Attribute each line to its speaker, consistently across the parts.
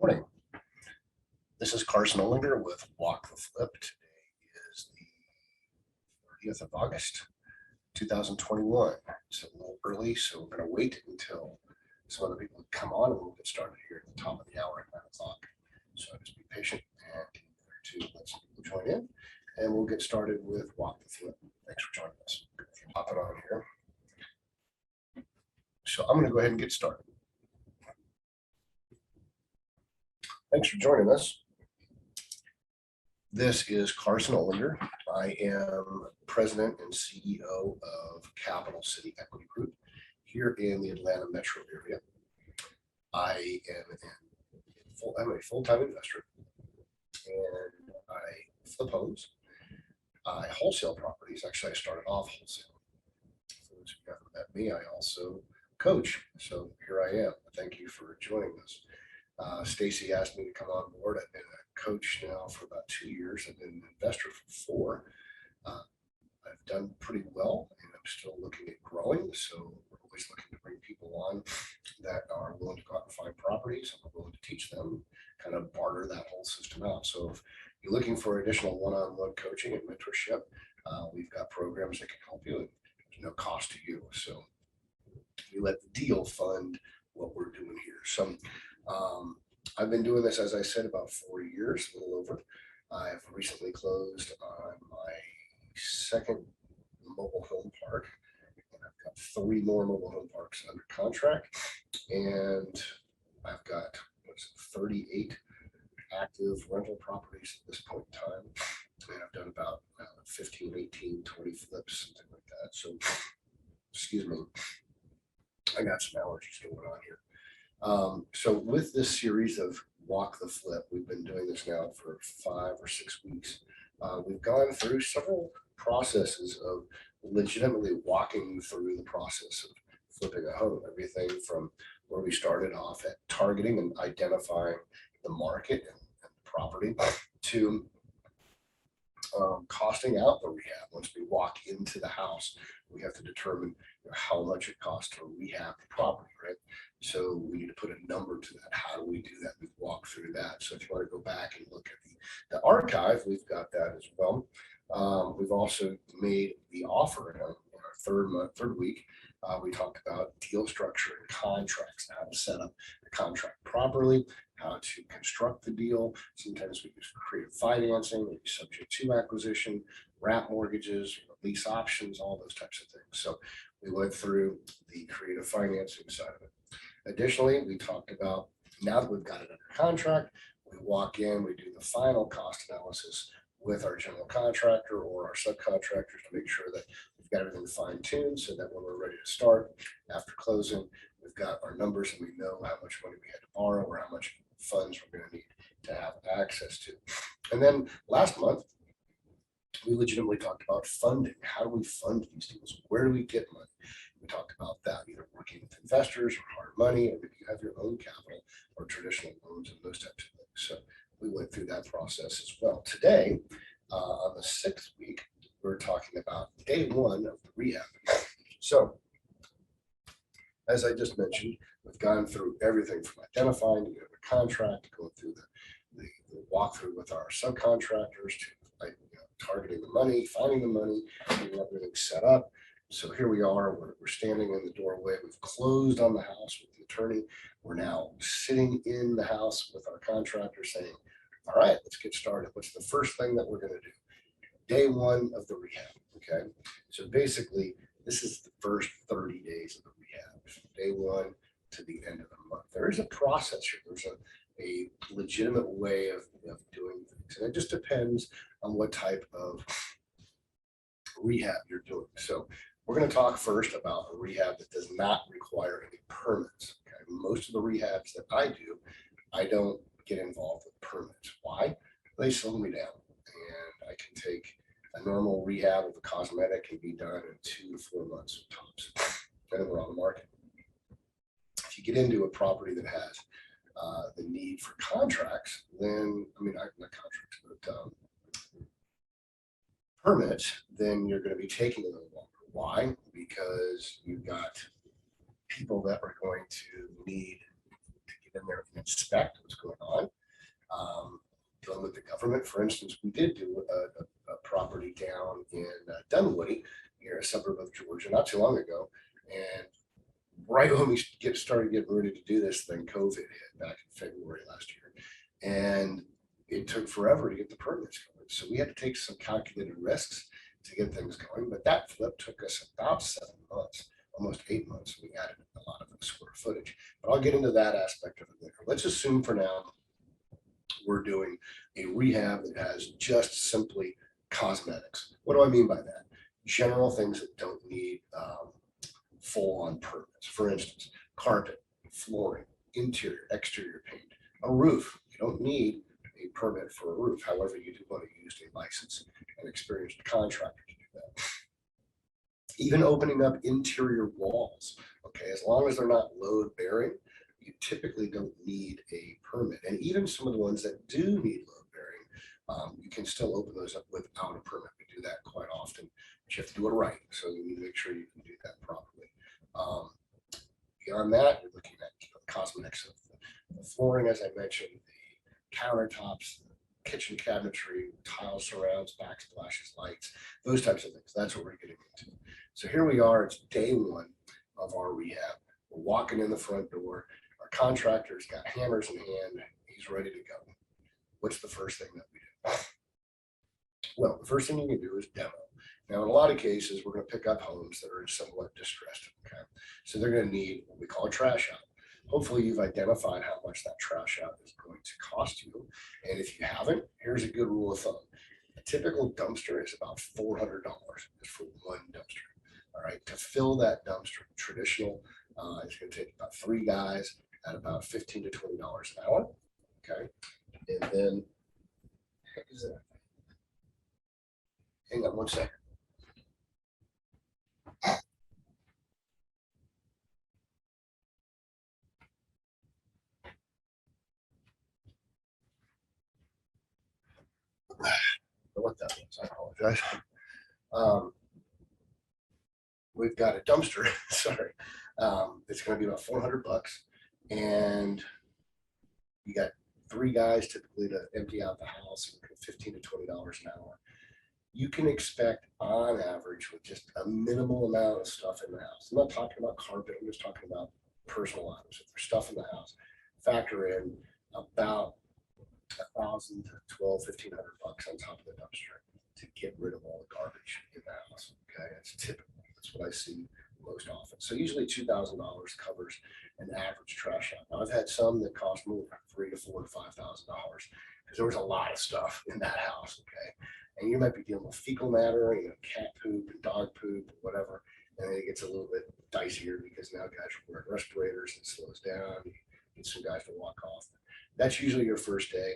Speaker 1: Morning. This is Carson Olinger with Walk the Flip. Today is the 30th of August, 2021. It's a little early, so we're going to wait until some other people come on and we'll get started here at the top of the hour at 9 o'clock. So just be patient and let some people join in, and we'll get started with Walk the Flip. Thanks for joining us. Pop it on here. So I'm going to go ahead and get started. Thanks for joining us. This is Carson Olinger. I am President and CEO of Capital City Equity Group here in the Atlanta metro area. I'm a full-time investor, and I flip homes. I wholesale properties. Actually, I started off wholesale. For those who haven't met me, I also coach. So here I am. Thank you for joining us. Stacy asked me to come on board. I've been a coach now for about 2 years. I've been an investor for 4. I've done pretty well, and I'm still looking at growing. So we're always looking to bring people on that are willing to go out and find properties, and we're willing to teach them, kind of barter that whole system out. So if you're looking for additional one-on-one coaching and mentorship, we've got programs that can help you, and there's no cost to you. So we let the deal fund what we're doing here. So I've been doing this, as I said, about 4 years, a little over. I've recently closed on my second mobile home park, and I've got 3 more mobile home parks under contract, and I've got 38 active rental properties at this point in time, and I've done about 15, 18, 20 flips, something like that. So, excuse me, I got some allergies going on here. So with this series of Walk the Flip, we've been doing this now for 5 or 6 weeks. We've gone through several processes of legitimately walking through the process of flipping a home. Everything from where we started off at targeting and identifying the market and the property to costing out the rehab. Once we walk into the house, we have to determine how much it costs to rehab the property, right? So we need to put a number to that. How do we do that? We've walked through that. So if you want to go back and look at the archive, we've got that as well. We've also made the offer in our third week. We talked about deal structure and contracts, how to set up the contract properly, how to construct the deal. Sometimes we use creative financing, maybe subject to acquisition, wrap mortgages, lease options, all those types of things. So we went through the creative financing side of it. Additionally, we talked about, now that we've got it under contract, we walk in, we do the final cost analysis with our general contractor or our subcontractors to make sure that we've got everything fine-tuned so that when we're ready to start after closing, we've got our numbers and we know how much money we had to borrow or how much funds we're going to need to have access to. And then last month, we legitimately talked about funding. How do we fund these deals? Where do we get money? We talked about that, either working with investors or hard money, or maybe you have your own capital or traditional loans and those types of things. So we went through that process as well. Today, on the 6th week, we're talking about day 1 of the rehab. So as I just mentioned, we've gone through everything from identifying the contract, going through the walkthrough with our subcontractors to targeting the money, finding the money, getting everything set up. So here we are, we're standing in the doorway. We've closed on the house with the attorney. We're now sitting in the house with our contractor saying, all right, let's get started. What's the first thing that we're going to do? Day 1 of the rehab, okay? So basically, this is the first 30 days of the rehab, day 1 to the end of the month. There is a process here. There's a legitimate way of doing things. And it just depends on what type of rehab you're doing. So we're going to talk first about a rehab that does not require any permits. Okay? Most of the rehabs that I do, I don't get involved with permits. Why? They slow me down. And I can take a normal rehab of a cosmetic and be done in 2 to 4 months tops. Then we're on the market. If you get into a property that has the need for contracts, then, not contracts, but permits, then you're going to be taking a little longer. Why? Because you've got people that are going to need to get in there and inspect what's going on. from it. For instance, we did do a property down in Dunwoody, near a suburb of Georgia, not too long ago. And right when we started getting ready to do this thing, COVID hit back in February last year. And it took forever to get the permits going. So we had to take some calculated risks to get things going. But that flip took us about 7 months, almost 8 months. We added a lot of the square footage. But I'll get into that aspect of it later. Let's assume for now we're doing a rehab that has just simply cosmetics. What do I mean by that? General things that don't need full-on permits. For instance, carpet, flooring, interior, exterior paint, a roof. You don't need a permit for a roof. However, you do want to use a licensed and experienced contractor to do that. Even opening up interior walls, okay, as long as they're not load-bearing, you typically don't need a permit. And even some of the ones that do need load-bearing, you can still open those up without a permit. We do that quite often, but you have to do it right. So you need to make sure you can do that properly. Beyond that, you're looking at the cosmetics of the flooring, as I mentioned, the countertops, the kitchen cabinetry, tile surrounds, backsplashes, lights, those types of things. That's what we're getting into. So here we are. It's day one of our rehab. We're walking in the front door. Our contractor's got hammers in hand. He's ready to go. What's the first thing that we do? Well, the first thing you can do is demo. Now, in a lot of cases, we're going to pick up homes that are somewhat distressed. Okay, so they're going to need what we call a trash out. Hopefully, you've identified how much that trash out is going to cost you. And if you haven't, here's a good rule of thumb. A typical dumpster is about $400 just for one dumpster. All right, to fill that dumpster, traditional, it's going to take about 3 guys at about $15 to $20 an hour. Okay, and then, heck is that? Hang on one second. What that was, I apologize. We've got a dumpster, sorry. It's going to be about $400, and you got 3 guys typically to empty out the house, $15 to $20 an hour. You can expect on average with just a minimal amount of stuff in the house. I'm not talking about carpet, I'm just talking about personal items. If there's stuff in the house, factor in about $1,000 to $1,200, $1,500 on top of the dumpster to get rid of all the garbage in the house. Okay, that's typical. That's what I see most often. So usually $2,000 covers an average trash out. Now I've had some that cost me $3,000 to $4,000 to $5,000 because there was a lot of stuff in that house. Okay, and you might be dealing with fecal matter, cat poop and dog poop, or whatever, and then it gets a little bit dicier because now guys are wearing respirators and it slows down. You get some guys to walk off. That's usually your first day.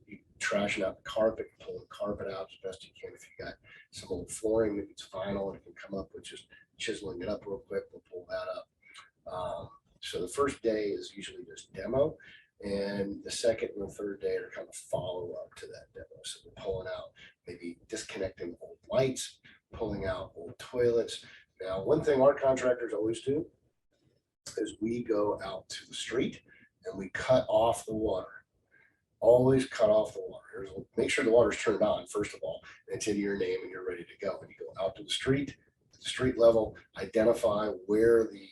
Speaker 1: You trashing out the carpet, you pull the carpet out as best you can. If you got some old flooring that it's vinyl and it can come up with just chiseling it up real quick, we'll pull that up. So the first day is usually just demo, and the second and the third day are kind of follow up to that demo. So we're pulling out, maybe disconnecting old lights, pulling out old toilets. Now, one thing our contractors always do is we go out to the street and we cut off the water. Always cut off the water. Make sure the water's turned on, first of all, and it's in your name and you're ready to go. And you go out to the street level, identify where the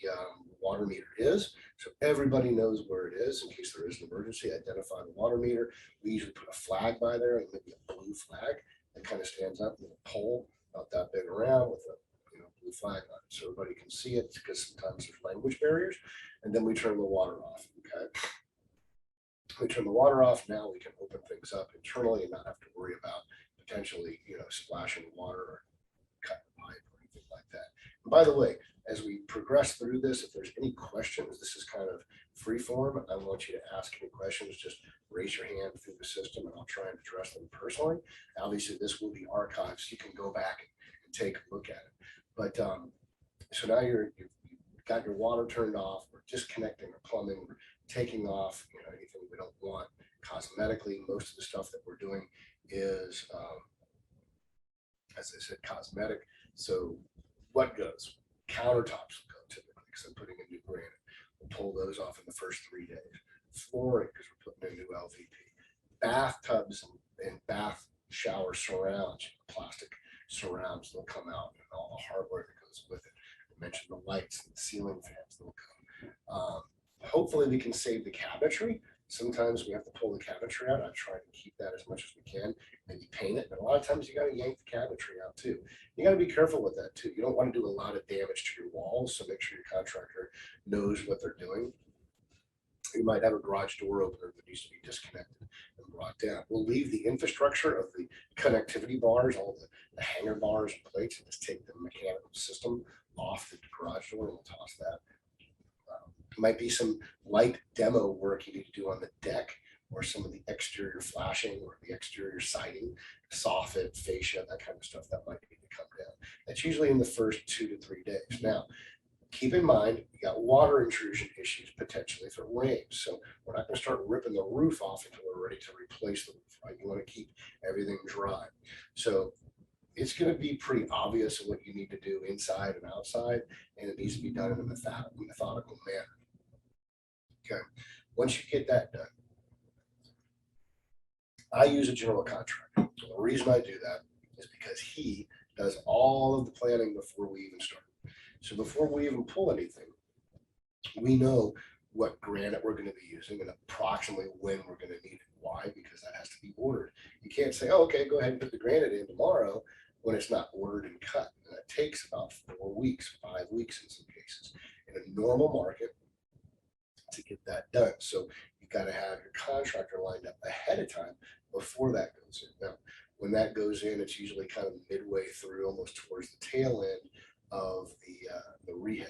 Speaker 1: water meter is. So everybody knows where it is in case there is an emergency. Identify the water meter. We usually put a flag by there, and maybe a blue flag that kind of stands up with a pole about that big around with a blue flag on it, so everybody can see it, because sometimes there's language barriers. And then we turn the water off. Okay, we turn the water off. Now we can open things up internally and not have to worry about potentially splashing water or cutting pipe or anything like that. And by the way, as we progress through this, if there's any questions, this is kind of free form. I want you to ask any questions. Just raise your hand through the system and I'll try and address them personally. Obviously, this will be archived, so you can go back and take a look at it. But so now you've got your water turned off, we're disconnecting our plumbing, we're taking off anything we don't want. Cosmetically, most of the stuff that we're doing is, as I said, cosmetic. So what goes? Countertops will go typically, because I'm putting in new granite. We'll pull those off in the first 3 days. Flooring, because we're putting in new LVP. Bathtubs and bath shower surrounds, plastic surrounds, they'll come out, and all the hardware that goes with it. I mentioned the lights and the ceiling fans, they'll come. Hopefully we can save the cabinetry. Sometimes we have to pull the cabinetry out. I try to keep that as much as we can, maybe paint it, but a lot of times you got to yank the cabinetry out too. You got to be careful with that too. You don't want to do a lot of damage to your walls, so make sure your contractor knows what they're doing. You might have a garage door opener that needs to be disconnected and brought down. We'll leave the infrastructure of the connectivity bars, all the hanger bars and plates, and just take the mechanical system off the garage door, and we'll toss that. Might be some light demo work you need to do on the deck, or some of the exterior flashing or the exterior siding, soffit, fascia, that kind of stuff that might need to come down. That's usually in the first 2 to 3 days. Now, keep in mind, you got water intrusion issues potentially if it rains. So we're not going to start ripping the roof off until we're ready to replace the roof, right? You want to keep everything dry. So it's going to be pretty obvious what you need to do inside and outside, and it needs to be done in a methodical manner. Okay, once you get that done, I use a general contractor. The reason I do that is because he does all of the planning before we even start. So before we even pull anything, we know what granite we're going to be using and approximately when we're going to need it. Why? Because that has to be ordered. You can't say, oh, okay, go ahead and put the granite in tomorrow when it's not ordered and cut. And that takes about 4 weeks, 5 weeks in some cases. In a normal market, to get that done. So you've got to have your contractor lined up ahead of time before that goes in. Now, when that goes in, it's usually kind of midway through, almost towards the tail end of the rehab.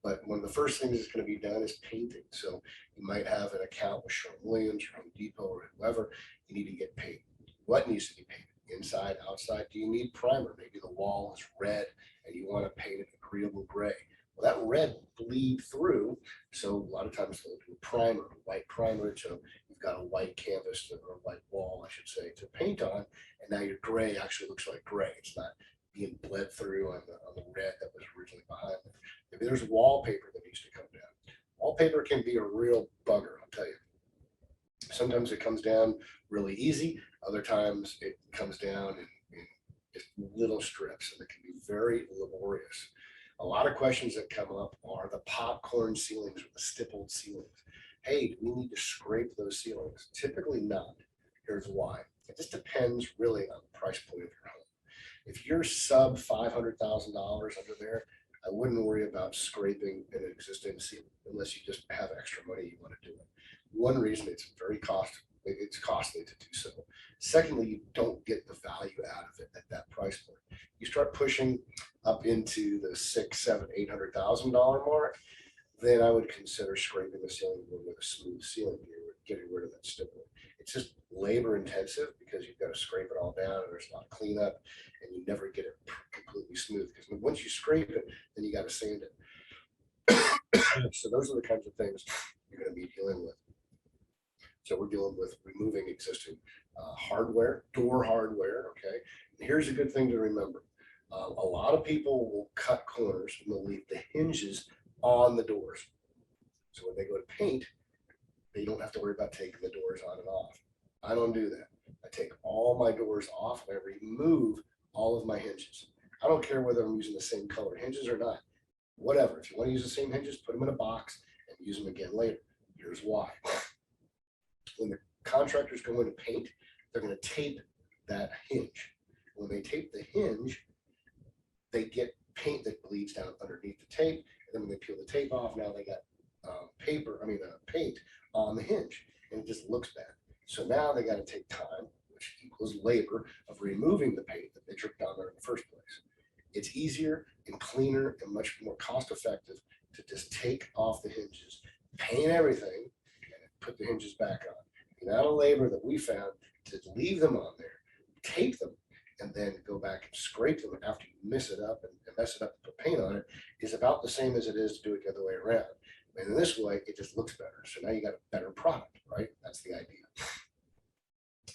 Speaker 1: But one of the first things that's going to be done is painting. So you might have an account with Sherwin-Williams or Home Depot or whoever. You need to get painted. What needs to be painted? Inside, outside? Do you need primer? Maybe the wall is red and you want to paint it agreeable gray. Well, that red will bleed through. So a lot of times they'll do a primer, a white primer. So you've got a white canvas or a white wall, I should say, to paint on. And now your gray actually looks like gray. It's not being bled through on the red that was originally behind it. Maybe there's wallpaper that needs to come down. Wallpaper can be a real bugger, I'll tell you. Sometimes it comes down really easy. Other times it comes down in just little strips, and it can be very laborious. A lot of questions that come up are the popcorn ceilings or the stippled ceilings. Hey, do we need to scrape those ceilings? Typically not. Here's why. It just depends really on the price point of your home. If you're sub $500,000 under there, I wouldn't worry about scraping an existing ceiling unless you just have extra money you want to do it. One reason, it's costly to do so. Secondly, you don't get the value out of it at that price point. You start pushing up into the $600,000, $700,000, $800,000 mark, then I would consider scraping the ceiling board with a smooth ceiling gear, getting rid of that stipple. It's just labor intensive because you've got to scrape it all down, and there's a lot of cleanup, and you never get it completely smooth because once you scrape it, then you got to sand it. So those are the kinds of things you're going to be dealing with. So we're dealing with removing existing hardware, door hardware, okay? And here's a good thing to remember. A lot of people will cut corners and they'll leave the hinges on the doors. So when they go to paint, they don't have to worry about taking the doors on and off. I don't do that. I take all my doors off and I remove all of my hinges. I don't care whether I'm using the same color hinges or not. Whatever. If you want to use the same hinges, put them in a box and use them again later. Here's why. When the contractors go in to paint, they're going to tape that hinge. When they tape the hinge, they get paint that bleeds down underneath the tape. And then when they peel the tape off, now they got paint on the hinge, and it just looks bad. So now they got to take time, which equals labor, of removing the paint that they dripped down there in the first place. It's easier and cleaner and much more cost effective to just take off the hinges, paint everything, and put the hinges back on. The amount of labor that we found to leave them on there, tape them, and then go back and scrape them after you mess it up and mess it up and put paint on it is about the same as it is to do it the other way around. And in this way, it just looks better. So now you got a better product, right? That's the idea.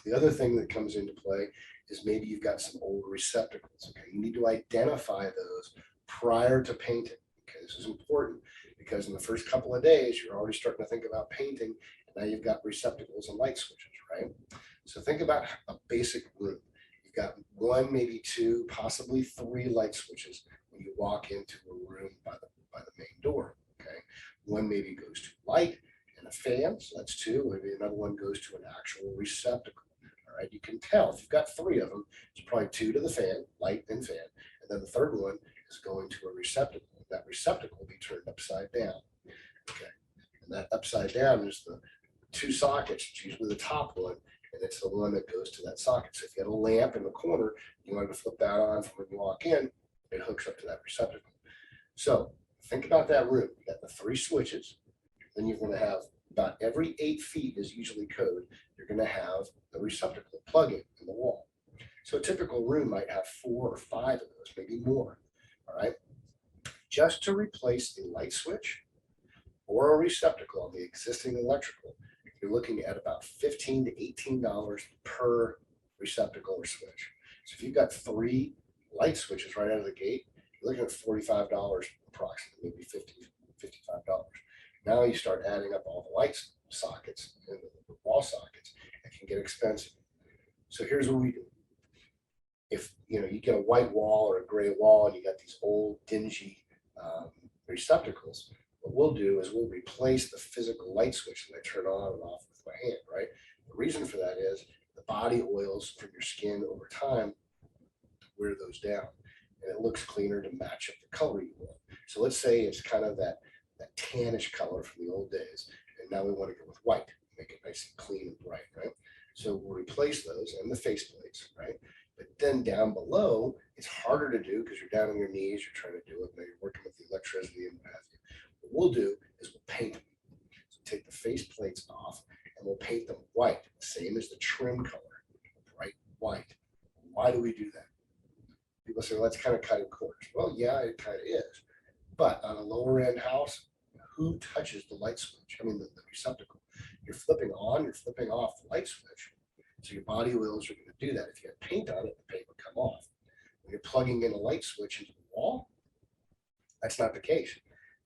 Speaker 1: The other thing that comes into play is maybe you've got some old receptacles. Okay, you need to identify those prior to painting. Okay, this is important because in the first couple of days, you're already starting to think about painting. And now you've got receptacles and light switches, right? So think about a basic room. You've got one, maybe two, possibly three light switches when you walk into a room by the main door. Okay, one maybe goes to light and a fan, so that's two. Maybe another one goes to an actual receptacle. All right, you can tell if you've got three of them, it's probably two to the fan, light and fan, and then the third one is going to a receptacle. That receptacle will be turned upside down. Okay, and that upside down is the two sockets. It's usually the top one, and it's the one that goes to that socket. So if you had a lamp in the corner, you wanted to flip that on from when you walk in, it hooks up to that receptacle. So think about that room. You got the three switches, then you're going to have about every 8 feet is usually code. You're going to have the receptacle plug-in in the wall. So a typical room might have 4 or 5 of those, maybe more. All right. Just to replace the light switch or a receptacle on the existing electrical, you're looking at about $15 to $18 per receptacle or switch. So if you've got 3 light switches right out of the gate, you're looking at $45 approximately, maybe $55. Now you start adding up all the light sockets and the wall sockets. It can get expensive. So here's what we do. If you get a white wall or a gray wall and you got these old dingy receptacles, what we'll do is we'll replace the physical light switch that I turn on and off with my hand, right? The reason for that is the body oils from your skin over time wear those down, and it looks cleaner to match up the color you want. So let's say it's kind of that tannish color from the old days, and now we want to go with white, make it nice and clean and bright, right? So we'll replace those and the faceplates, right? But then down below, it's harder to do because you're down on your knees, you're trying to do it, now you're working with the electricity and what have you. What we'll do is we'll paint them. So take the faceplates off and we'll paint them white, same as the trim color, bright white. Why do we do that? People say, well, that's kind of cutting corners. Well, yeah, it kind of is. But on a lower end house, who touches the light switch? I mean, the receptacle. You're flipping on, you're flipping off the light switch. So your body oils are going to do that. If you have paint on it, the paint will come off. When you're plugging in a light switch into the wall, that's not the case.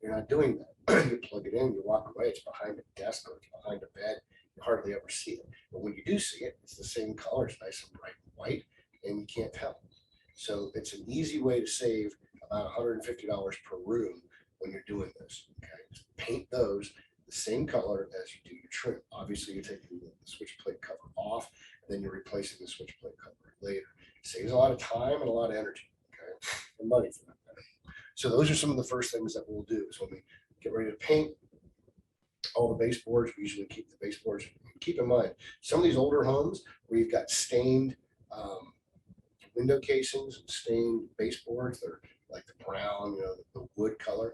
Speaker 1: You're not doing that. You plug it in, you walk away, it's behind a desk or it's behind a bed. You hardly ever see it. But when you do see it, it's the same color. It's nice and bright and white, and you can't tell. So it's an easy way to save about $150 per room when you're doing this. Okay, paint those the same color as you do your trim. Obviously, you're taking the switch plate cover off, and then you're replacing the switch plate cover later. It saves a lot of time and a lot of energy, okay, and money for that matter. So those are some of the first things that we'll do is when we get ready to paint all the baseboards, we usually keep the baseboards. Keep in mind, some of these older homes where you've got stained window casings and stained baseboards, they're like the brown, the wood color.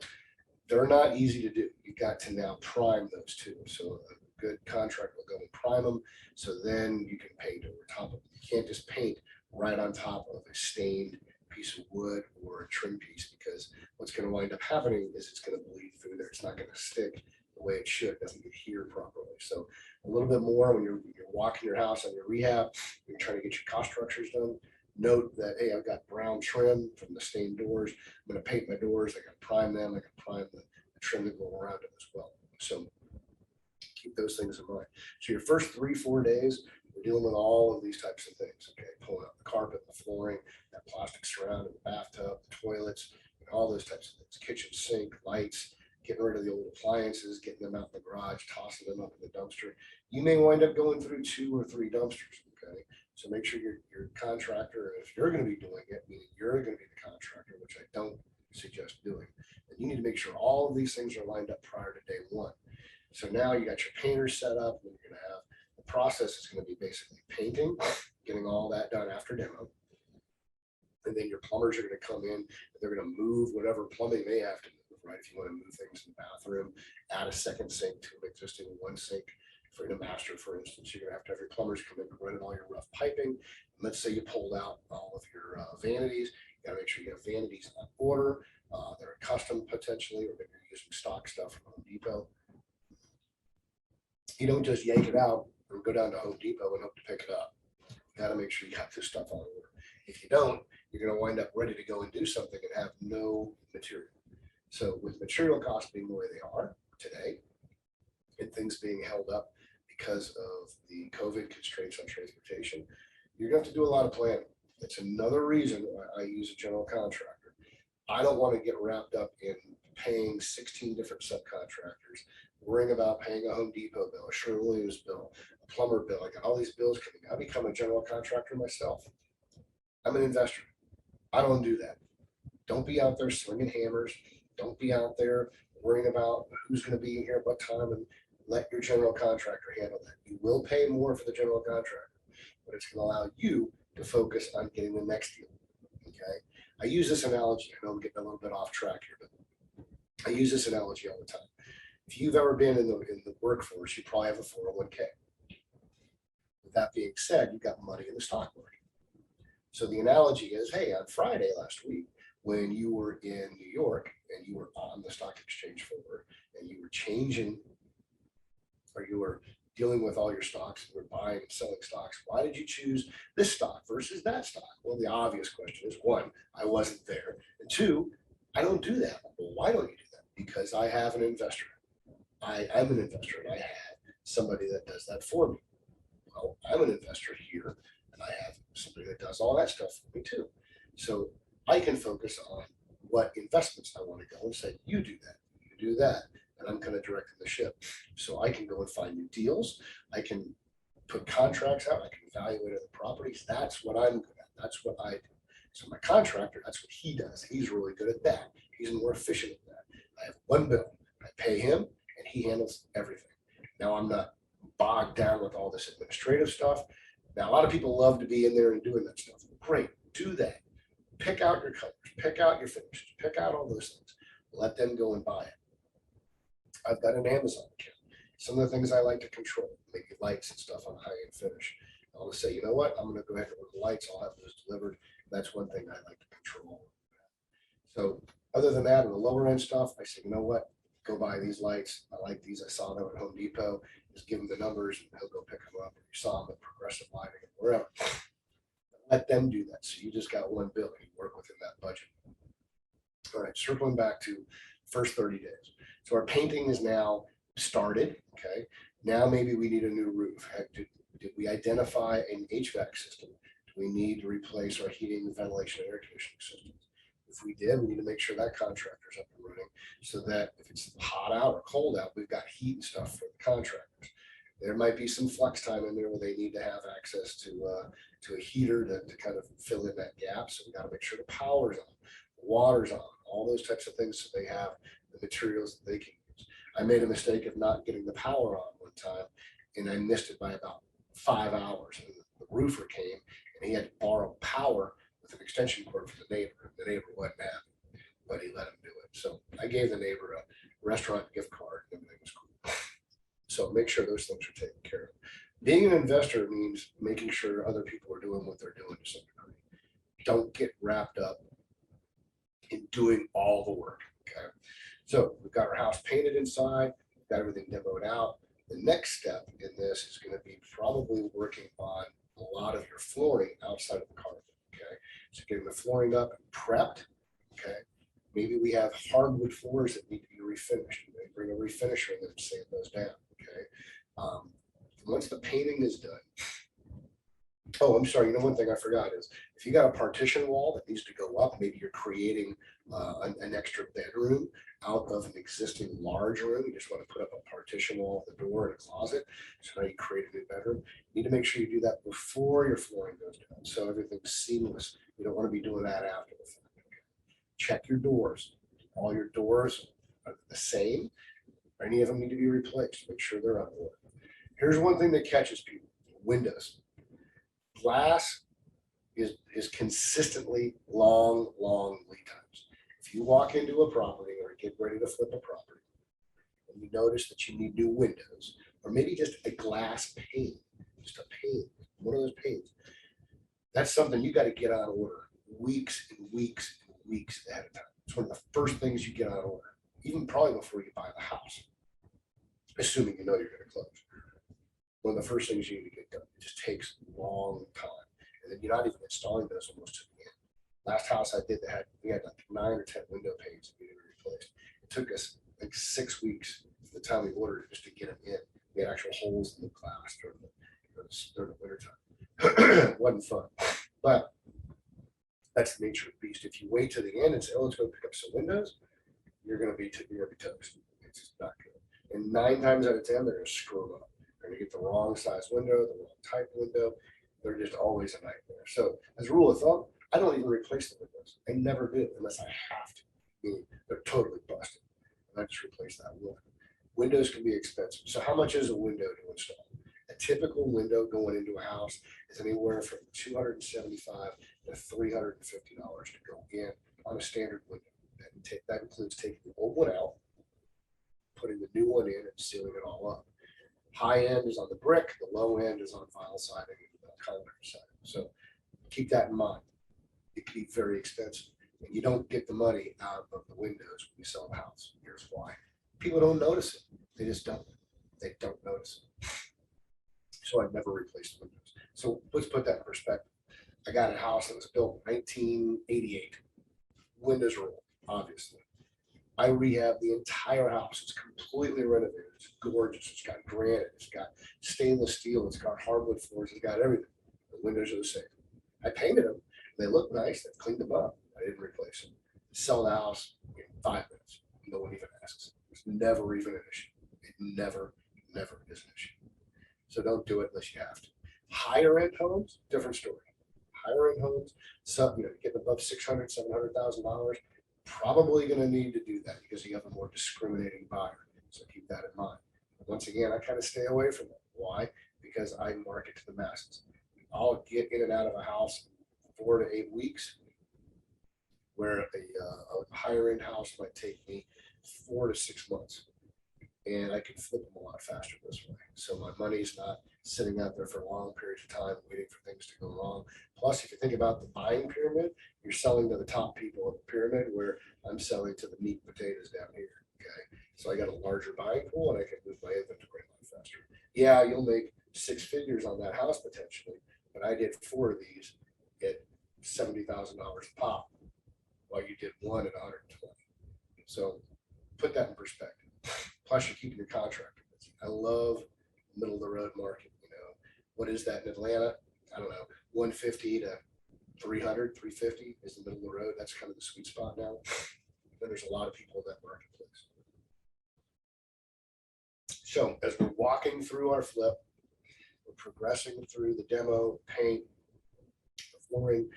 Speaker 1: They're not easy to do. You got to now prime those too. So a good contractor will go and prime them. So then you can paint over top of them. You can't just paint right on top of a stained piece of wood or a trim piece, because what's going to wind up happening is it's going to bleed through there. It's not going to stick the way it should. It doesn't adhere properly. So a little bit more when you're walking your house on your rehab, you're trying to get your cost structures done. Note that, hey, I've got brown trim from the stained doors. I'm going to paint my doors. I got to prime them. I got to prime the trim that go around them as well. So keep those things in mind. So your first 3-4 days, we're dealing with all of these types of things. Okay, pulling out the carpet, the flooring, that plastic surround in the bathtub, the toilets, and all those types of things. Kitchen sink, lights, getting rid of the old appliances, getting them out in the garage, tossing them up in the dumpster. You may wind up going through 2 or 3 dumpsters. Okay. So make sure your contractor, if you're going to be doing it, meaning you're going to be the contractor, which I don't suggest doing, then you need to make sure all of these things are lined up prior to day one. So now you got your painters set up, and you're going to have the process is going to be basically painting, getting all that done after demo. And then your plumbers are going to come in, and they're going to move whatever plumbing they have to move, right? If you want to move things in the bathroom, add a second sink to an existing one sink. For in a master, for instance, you're going to have your plumbers come in and run all your rough piping. And let's say you pulled out all of your vanities. You got to make sure you have vanities in order. They're custom potentially, or maybe you're using stock stuff from Home Depot. You don't just yank it out or go down to Home Depot and hope to pick it up. You got to make sure you got this stuff on order. If you don't, you're going to wind up ready to go and do something and have no material. So with material costs being the way they are today, and things being held up because of the COVID constraints on transportation, you're gonna have to do a lot of planning. It's another reason why I use a general contractor. I don't want to get wrapped up in paying 16 different subcontractors, worrying about paying a Home Depot bill, a Sherwin-Williams bill, a plumber bill. I got all these bills coming. I become a general contractor myself. I'm an investor. I don't do that. Don't be out there slinging hammers. Don't be out there worrying about who's going to be here at what time, and let your general contractor handle that. You will pay more for the general contractor, but it's going to allow you to focus on getting the next deal. Okay. I use this analogy. I know I'm getting a little bit off track here, but I use this analogy all the time. If you've ever been in the workforce, you probably have a 401k. With that being said, you've got money in the stock market. So the analogy is, hey, on Friday last week, when you were in New York and you were on the stock exchange floor and you were changing, or you were dealing with all your stocks, you were buying and selling stocks, why did you choose this stock versus that stock? Well, the obvious question is, one, I wasn't there. And two, I don't do that. Well, why don't you do that? Because I have an investor. I'm an investor and I have somebody that does that for me. Well, I'm an investor here and I have somebody that does all that stuff for me too. So I can focus on what investments I want to go and say, you do that, you do that. And I'm kind of directing the ship. So I can go and find new deals. I can put contracts out. I can evaluate other properties. That's what I'm good at. That's what I do. So my contractor, that's what he does. He's really good at that. He's more efficient at that. I have one bill. I pay him and he handles everything. Now I'm not bogged down with all this administrative stuff. Now, a lot of people love to be in there and doing that stuff. Great, do that. Pick out your colors, pick out your finishes, pick out all those things. Let them go and buy it. I've got an Amazon account. Some of the things I like to control, maybe lights and stuff on high-end finish. I'll just say, you know what, I'm going to go ahead and order the lights. I'll have those delivered. That's one thing I like to control. So other than that, on the lower end stuff, I say, you know what, go buy these lights. I like these. I saw them at Home Depot. Just give him the numbers and he'll go pick them up. You saw them at Progressive Lighting and wherever. Let them do that. So you just got one bill and you work within that budget. All right, circling back to first 30 days. So our painting is now started. Okay. Now maybe we need a new roof. Did we identify an HVAC system? Do we need to replace our heating, ventilation, and air conditioning systems? If we did, we need to make sure that contractor's up and running so that if it's hot out or cold out, we've got heat and stuff for the contractors. There might be some flex time in there where they need to have access to a heater to kind of fill in that gap. So we got to make sure the power's on, the water's on, all those types of things so they have the materials that they can use. I made a mistake of not getting the power on one time and I missed it by about 5 hours. And the roofer came and he had to borrow power with an extension cord from the neighbor. The neighbor wasn't happy, but he let him do it. So I gave the neighbor a restaurant gift card and everything was cool. So make sure those things are taken care of. Being an investor means making sure other people are doing what they're doing to some degree. Don't get wrapped up in doing all the work. Okay. So we've got our house painted inside, we've got everything demoed out. The next step in this is going to be probably working on a lot of your flooring outside of the carpet. Okay. So getting the flooring up and prepped. Okay. Maybe we have hardwood floors that need to be refinished. Maybe bring a refinisher in there and sand those down. Okay. Once the painting is done. Oh, I'm sorry. You know, one thing I forgot is if you got a partition wall that needs to go up, maybe you're creating an extra bedroom out of an existing large room. You just want to put up a partition wall at the door and a closet. So now you create a new bedroom. You need to make sure you do that before your flooring goes down. So everything's seamless. You don't want to be doing that after the fact. Okay. Check your doors. All your doors are the same. Any of them need to be replaced. Make sure they're up order. Here's one thing that catches people: windows. Glass is consistently long lead times. If you walk into a property or get ready to flip a property and you notice that you need new windows or maybe just a glass pane, just a pane, one of those panes, that's something you got to get on order weeks and weeks and weeks ahead of time. It's one of the first things you get on order, even probably before you buy the house, assuming you know you're going to close. One of the first things you need to get done. It just takes a long time. And then you're not even installing those almost to the end. Last house I did, we had like 9 or 10 window panes that needed to be replaced. It took us like 6 weeks from the time we ordered it just to get them in. We had actual holes in the glass during the wintertime. It wasn't fun, but that's the nature of the beast. If you wait to the end and say, "Oh, let's go pick up some windows," you're gonna be toast. It's just not good. And 9 times out of 10, they're gonna screw them up. They're gonna get the wrong size window, the wrong type window. They're just always a nightmare. So, as a rule of thumb, I don't even replace the windows. I never do unless I have to. Meaning they're totally busted, and I just replace that one. Windows can be expensive. So, how much is a window to install? A typical window going into a house is anywhere from $275 to $350 to go in on a standard window. That includes taking the old one out, putting the new one in, and sealing it all up. High end is on the brick, the low end is on vinyl siding and concrete siding. So keep that in mind. It can be very expensive, and you don't get the money out of the windows when you sell a house. Here's why: people don't notice it. They just don't. They don't notice it. So I've never replaced windows. So let's put that in perspective. I got a house that was built in 1988. Windows are old, obviously. I rehabbed the entire house. It's completely renovated. It's gorgeous. It's got granite. It's got stainless steel. It's got hardwood floors. It's got everything. The windows are the same. I painted them. They look nice. I cleaned them up. I didn't replace them. Sell the house in 5 minutes. No one even asks. It's never even an issue. It never is an issue. So don't do it unless you have to. Higher end homes, different story. Higher end homes, getting above $600,000, $700,000, probably going to need to do that because you have a more discriminating buyer. So keep that in mind. Once again, I kind of stay away from that. Why? Because I market to the masses. I'll get in and out of a house in 4 to 8 weeks, where a higher end house might take me 4 to 6 months. And I can flip them a lot faster this way. So my money's not sitting out there for long periods of time waiting for things to go wrong. Plus, if you think about the buying pyramid, you're selling to the top people of the pyramid, where I'm selling to the meat and potatoes down here. Okay. So I got a larger buying pool and I can move my inventory a lot faster. Yeah, you'll make 6 figures on that house potentially, but I did 4 of these at $70,000 a pop, while you did one at 120. So put that in perspective. Plus, you're keeping your contractor busy. I love middle of the road market. What is that in Atlanta? I don't know, 150 to 300, 350 is the middle of the road. That's kind of the sweet spot now. And there's a lot of people in that marketplace. So as we're walking through our flip, we're progressing through the demo, paint, the flooring,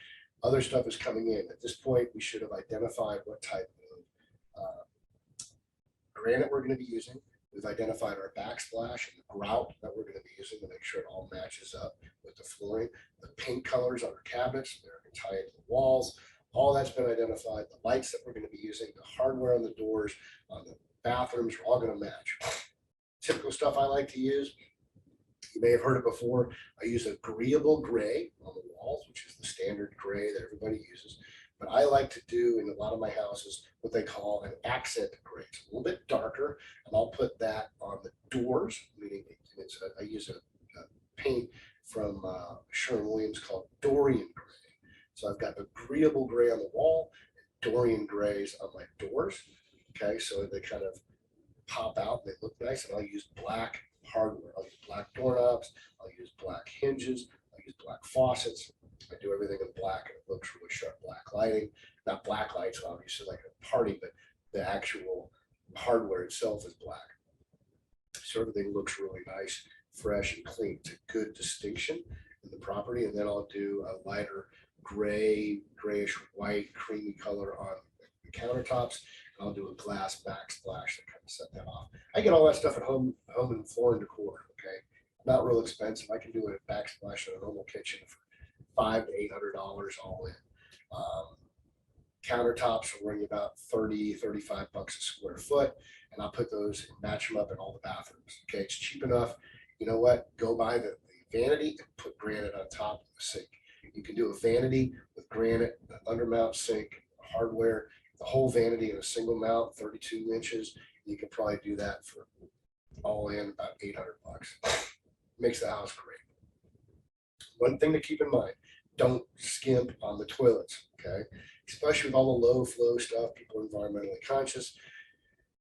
Speaker 1: other stuff is coming in. At this point, we should have identified what type of granite we're going to be using. We've identified our backsplash and the grout that we're going to be using to make sure it all matches up with the flooring. The paint colors on our cabinets, they're going to tie into the walls. All that's been identified. The lights that we're going to be using, the hardware on the doors, on the bathrooms are all going to match. Typical stuff I like to use, you may have heard it before, I use agreeable gray on the walls, which is the standard gray that everybody uses. But I like to do in a lot of my houses what they call an accent gray. It's a little bit darker, and I'll put that on the doors, meaning I use a paint from Sherwin-Williams called Dorian gray. So I've got agreeable gray on the wall and Dorian grays on my doors. Okay, so they kind of pop out and they look nice, and I'll use black hardware. I'll use black doorknobs, I'll use black hinges, I'll use black faucets. I do everything in black and it looks really sharp. Black lighting, not black lights, obviously, like a party, but the actual hardware itself is black. So everything looks really nice, fresh, and clean. It's a good distinction in the property. And then I'll do a lighter gray, grayish white, creamy color on the countertops. And I'll do a glass backsplash that kind of set that off. I get all that stuff at home and floor and decor. Okay, not real expensive. I can do a backsplash in a normal kitchen for $500 to $800 all in. Countertops will bring you about $30, $35 a square foot, and I'll put those and match them up in all the bathrooms. Okay, it's cheap enough. You know what? Go buy the vanity and put granite on top of the sink. You can do a vanity with granite, an undermount sink, hardware, the whole vanity in a single mount, 32 inches. You can probably do that for all in about $800. Makes the house great. One thing to keep in mind, don't skimp on the toilets, okay? Especially with all the low flow stuff, people are environmentally conscious.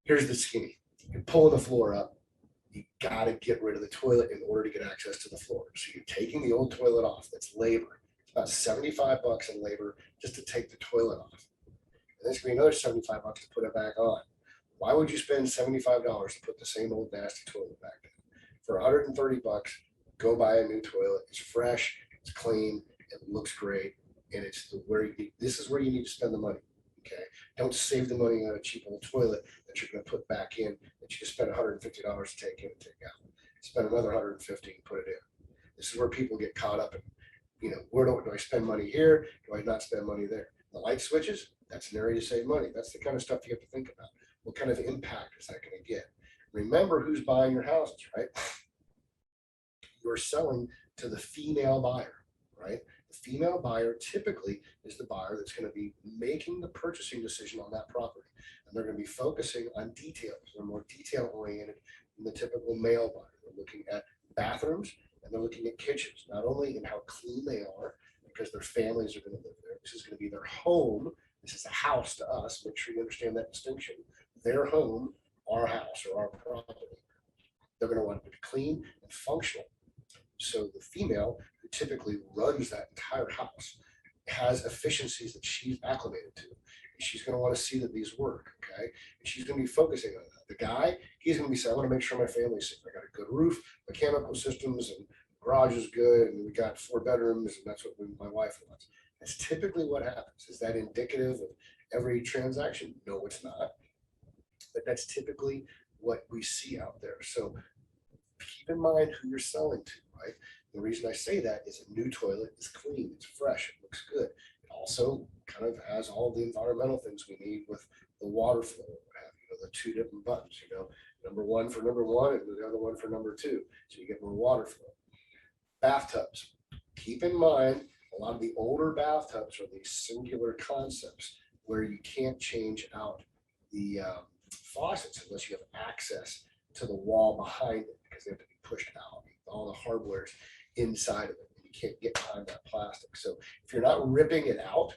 Speaker 1: Here's the skinny. You're pulling the floor up. You got to get rid of the toilet in order to get access to the floor. So you're taking the old toilet off. That's labor. It's about $75 in labor just to take the toilet off. And there's going to be another $75 to put it back on. Why would you spend $75 to put the same old nasty toilet back in? For $130, go buy a new toilet. It's fresh, it's clean, it looks great, and it's this is where you need to spend the money. Okay, don't save the money on a cheap old toilet that you're going to put back in that you just spend $150 to take in and take out. Spend another $150 and put it in. This is where people get caught up in, where do I spend money here? Do I not spend money there? The light switches, that's an area to save money. That's the kind of stuff you have to think about. What kind of impact is that going to get? Remember who's buying your houses, right? You're selling to the female buyer, right? The female buyer typically is the buyer that's going to be making the purchasing decision on that property. And they're going to be focusing on details. They're more detail oriented than the typical male buyer. They're looking at bathrooms and they're looking at kitchens, not only in how clean they are, because their families are going to live there. This is going to be their home. This is a house to us. Make sure you understand that distinction. Their home, our house or our property. They're going to want it to be clean and functional. So the female who typically runs that entire house has efficiencies that she's acclimated to. And she's going to want to see that these work, okay? And she's going to be focusing on that. The guy, he's going to be saying, I want to make sure my family's safe. I got a good roof, mechanical systems, and garage is good, and we got 4 bedrooms, and that's what my wife wants. That's typically what happens. Is that indicative of every transaction? No, it's not. But that's typically what we see out there. So keep in mind who you're selling to, right? The reason I say that is a new toilet is clean, it's fresh, it looks good. It also kind of has all the environmental things we need with the water flow, the 2 different buttons, number 1 for number 1 and the other one for number 2. So you get more water flow. Bathtubs. Keep in mind, a lot of the older bathtubs are these singular concepts where you can't change out the faucets unless you have access to the wall behind it because they have to be pushed out. All the hardware's inside of it. You can't get behind that plastic. So if you're not ripping it out,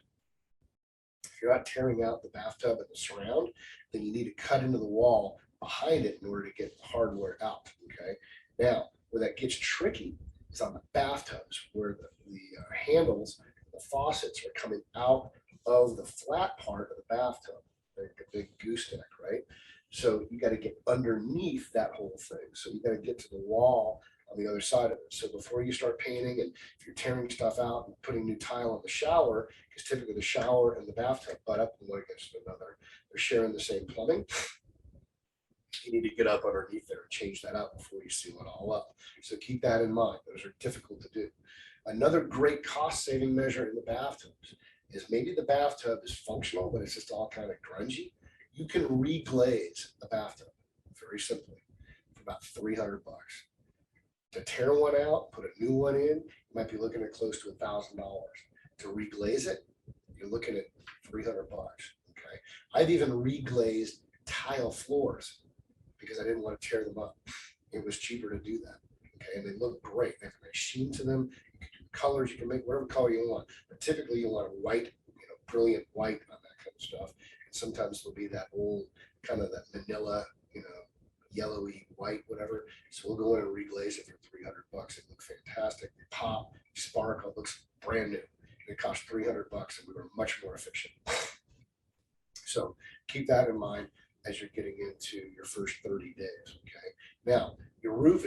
Speaker 1: if you're not tearing out the bathtub and the surround, then you need to cut into the wall behind it in order to get the hardware out. Okay. Now, where that gets tricky is on the bathtubs, where the handles, the faucets are coming out of the flat part of the bathtub, like a big gooseneck, right? So you got to get underneath that whole thing. So you got to get to the wall on the other side of it. So before you start painting, and if you're tearing stuff out and putting new tile on the shower, because typically the shower and the bathtub butt up one against another, they're sharing the same plumbing. You need to get up underneath there and change that out before you seal it all up. So keep that in mind. Those are difficult to do. Another great cost-saving measure in the bathtubs is maybe the bathtub is functional, but it's just all kind of grungy. You can reglaze the bathtub very simply for about $300. To tear one out, put a new one in, you might be looking at close to $1,000. To reglaze it, you're looking at $300. Okay, I've even reglazed tile floors because I didn't want to tear them up. It was cheaper to do that. Okay, and they look great. They have a nice sheen to them. You can do colors. You can make whatever color you want. But typically, you want a white, brilliant white on that kind of stuff. And sometimes there'll be that old kind of that manila, yellowy white, whatever. So we'll go in and reglaze it for $300. It looks fantastic. They pop, sparkle, looks brand new. And it cost $300, and we were much more efficient. So keep that in mind as you're getting into your first 30 days. Okay. Now your roof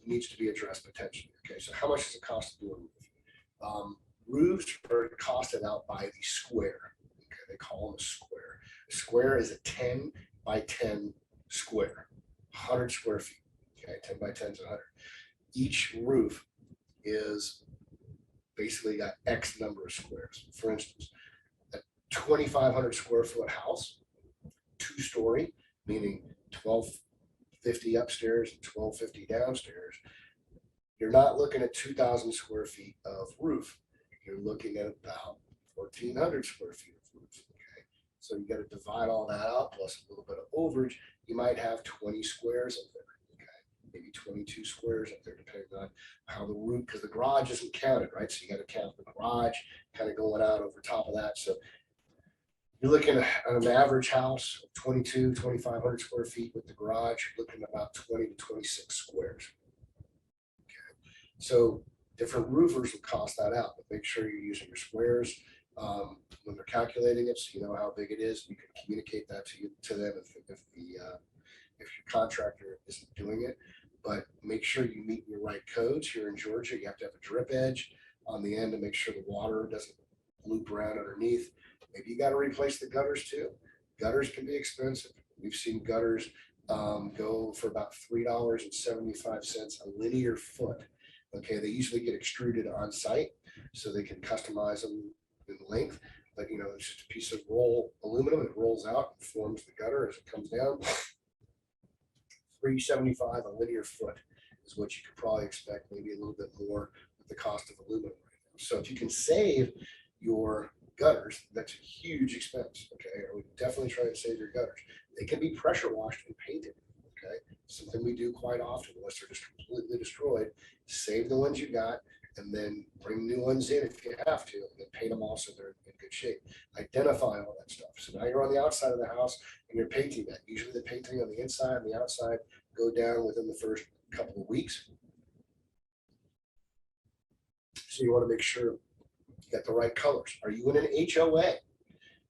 Speaker 1: needs to be addressed potentially. Okay. So how much does it cost to do a roof? Roofs are costed out by the square. Okay. They call them a square. A square is a 10 by 10 square. 100 square feet. Okay, 10 by 10 is 100. Each roof is basically got X number of squares. For instance, a 2,500 square foot house, 2-story, meaning 1,250 upstairs and 1,250 downstairs. You're not looking at 2,000 square feet of roof. You're looking at about 1,400 square feet of roof. Okay, so you got to divide all that out plus a little bit of overage. You might have 20 squares up there, okay? Maybe 22 squares up there, depending on how the roof, because the garage isn't counted, right? So you got to count the garage kind of going out over top of that. So You're looking at an average house, 2,500 square feet with the garage, you're looking at about 20 to 26 squares. Okay. So different roofers will cost that out, but make sure you're using your squares when they're calculating it, so you know how big it is. You can communicate that to them if your contractor isn't doing it. But make sure you meet your right codes. Here in Georgia, you have to have a drip edge on the end to make sure the water doesn't loop around underneath. Maybe you got to replace the gutters too. Gutters can be expensive. We've seen gutters go for about $3.75 a linear foot. Okay, they usually get extruded on site, so they can customize them in length. But you know, it's just a piece of roll aluminum. It rolls out and forms the gutter as it comes down. $3.75 a linear foot is what you could probably expect, maybe a little bit more with the cost of aluminum right now. So if you can save your gutters, that's a huge expense. Okay, I would definitely try and save your gutters. They can be pressure washed and painted. Okay, something we do quite often, unless they're just completely destroyed. Save the ones you got, and then bring new ones in if you have to, and then paint them all so they're in good shape. Identify all that stuff. So now you're on the outside of the house and you're painting that. Usually the painting on the inside and the outside go down within the first couple of weeks. So you want to make sure you got the right colors. Are you in an HOA?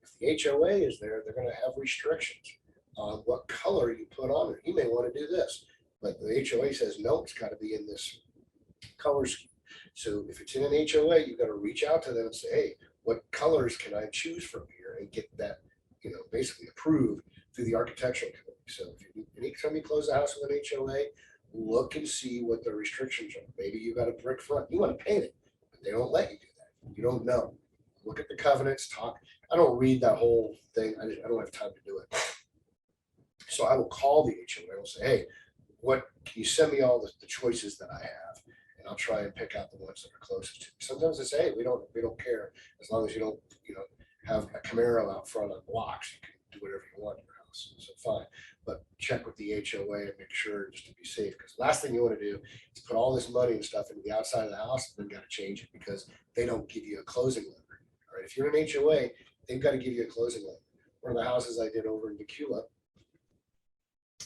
Speaker 1: If the HOA is there, they're going to have restrictions on what color you put on it. You may want to do this, but the HOA says, no, it's got to be in this color scheme. So if it's in an HOA, you've got to reach out to them and say, hey, what colors can I choose from here, and get that, you know, basically approved through the architectural committee. So if anytime you close a house with an HOA, look and see what the restrictions are. Maybe you got a brick front, you want to paint it, but they don't let you do that. You don't know. Look at the covenants, talk. I don't read that whole thing. I don't have time to do it. So I will call the HOA. I will say, hey, what can you send me all the choices that I have? And I'll try and pick out the ones that are closest to me. Sometimes they say, hey, we don't care, as long as you don't, you know, have a Camaro out front on blocks. You can do whatever you want in your house. So fine. But check with the HOA and make sure, just to be safe. Because last thing you want to do is put all this money and stuff into the outside of the house and then got to change it because they don't give you a closing letter. All right. If you're an HOA, they've got to give you a closing letter. One of the houses I did over in Decula,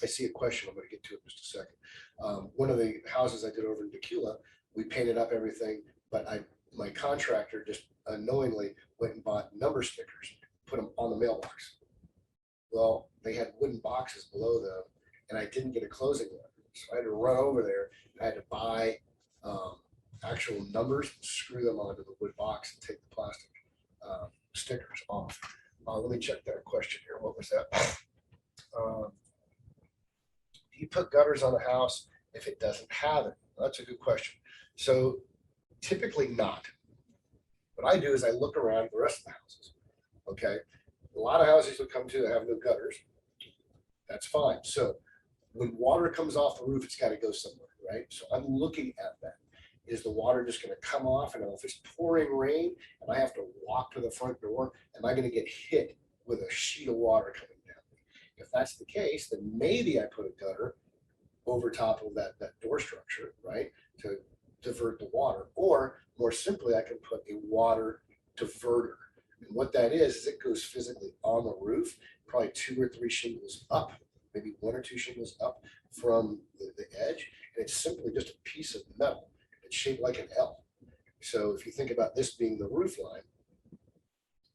Speaker 1: I see a question. I'm going to get to it in just a second. One of the houses I did over in Decula, we painted up everything, but my contractor just unknowingly went and bought number stickers, put them on the mailbox. Well, they had wooden boxes below them, and I didn't get a closing letter. So I had to run over there and I had to buy actual numbers and screw them onto the wood box and take the plastic stickers off. Let me check that question here. What was that? Do you put gutters on a house if it doesn't have it? That's a good question. So typically not. What I do is I look around the rest of the houses. Okay. A lot of houses will come to that have no gutters. That's fine. So when water comes off the roof, it's got to go somewhere, right? So I'm looking at that. Is the water just going to come off? And if it's pouring rain and I have to walk to the front door, am I going to get hit with a sheet of water coming down? If that's the case, then maybe I put a gutter over top of that door structure, right, to divert the water. Or more simply, I can put a water diverter. And what that is it goes physically on the roof, probably 2 or 3 shingles up, maybe 1 or 2 shingles up from the edge. And it's simply just a piece of metal. It's shaped like an L. So if you think about this being the roof line,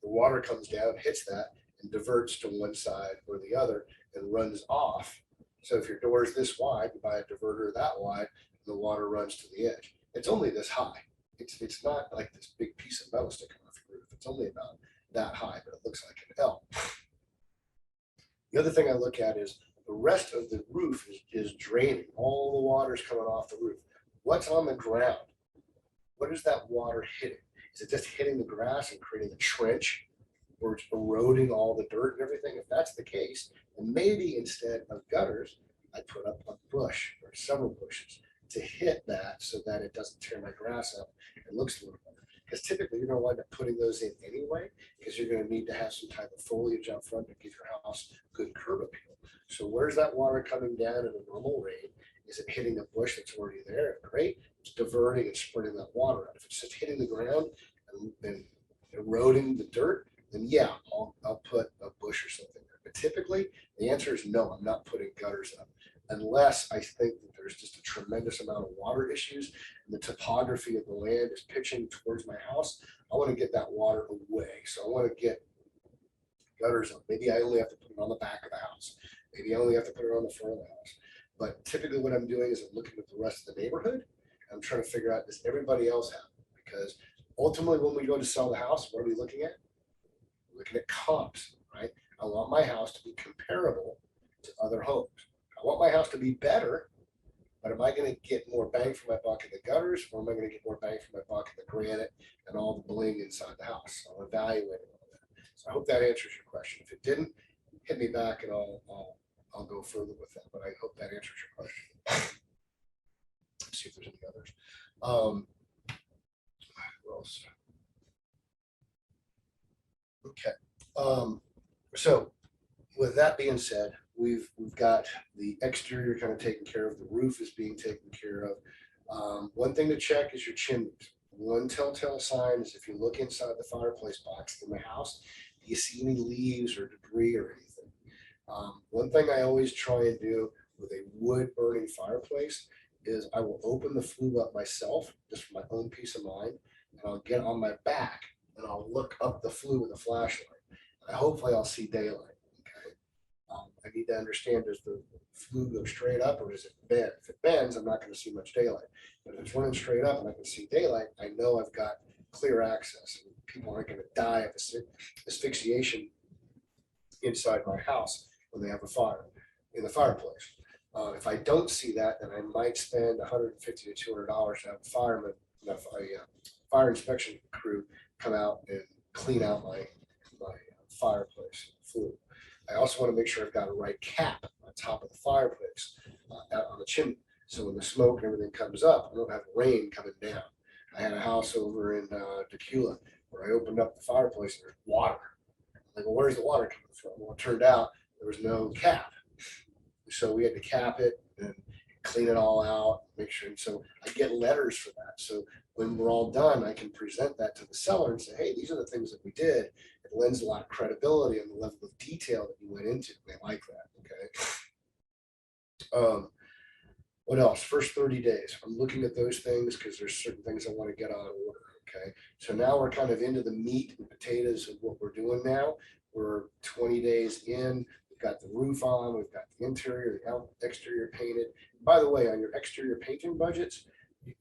Speaker 1: the water comes down, hits that, and diverts to one side or the other and runs off. So if your door is this wide, you buy a diverter that wide, and the water runs to the edge. It's only this high. It's not like this big piece of metal sticking off your roof. It's only about that high, but it looks like an L. The other thing I look at is the rest of the roof is draining. All the water is coming off the roof. What's on the ground? What is that water hitting? Is it just hitting the grass and creating a trench, or it's eroding all the dirt and everything? If that's the case, then maybe instead of gutters, I put up a bush or several bushes to hit that so that it doesn't tear my grass up and looks a little better. Because typically you're going to wind up putting those in anyway, because you're going to need to have some type of foliage out front to give your house good curb appeal. So where's that water coming down in a normal rain? Is it hitting a bush that's already there? Great. It's diverting and spreading that water out. If it's just hitting the ground and eroding the dirt, then yeah, I'll put a bush or something there. But typically the answer is no, I'm not putting gutters up unless I think that there's just a tremendous amount of water issues and the topography of the land is pitching towards my house. I want to get that water away. So I want to get gutters up. Maybe I only have to put it on the back of the house. Maybe I only have to put it on the front of the house. But typically what I'm doing is I'm looking at the rest of the neighborhood. I'm trying to figure out, does everybody else have it? Because ultimately when we go to sell the house, what are we looking at? We're looking at comps, right? I want my house to be comparable to other homes. I want my house to be better, but am I going to get more bang for my buck in the gutters, or am I going to get more bang for my buck in the granite and all the bling inside the house? So I'm evaluating all that. So I hope that answers your question. If it didn't, hit me back and I'll go further with that. But I hope that answers your question. Let's see if there's any others. What else? Okay. So with that being said, we've got the exterior kind of taken care of. The roof is being taken care of. One thing to check is your chimneys. One telltale sign is if you look inside the fireplace box in my house, do you see any leaves or debris or anything? One thing I always try and do with a wood burning fireplace is I will open the flue up myself just for my own peace of mind, and I'll get on my back and I'll look up the flue with a flashlight. And hopefully I'll see daylight. Okay. I need to understand, does the flue go straight up or does it bend? If it bends, I'm not going to see much daylight. But if it's running straight up and I can see daylight, I know I've got clear access and people aren't going to die of asphyxiation inside my house when they have a fire in the fireplace. If I don't see that, then I might spend $150 to $200 to have a fire inspection crew come out and clean out my fireplace flue. I also want to make sure I've got a right cap on top of the fireplace out on the chimney. So when the smoke and everything comes up, I don't have rain coming down. I had a house over in Tequila where I opened up the fireplace and there's water. I'm like, well, where's the water coming from? Well, it turned out there was no cap. So we had to cap it and clean it all out, make sure. And so I get letters for that. So when we're all done, I can present that to the seller and say, hey, these are the things that we did. It lends a lot of credibility and the level of detail that you went into. They like that. Okay. What else? First 30 days. I'm looking at those things because there's certain things I want to get on order. Okay. So now we're kind of into the meat and potatoes of what we're doing now. We're 20 days in. Got the roof on, we've got the interior, the exterior painted. By the way, on your exterior painting budgets,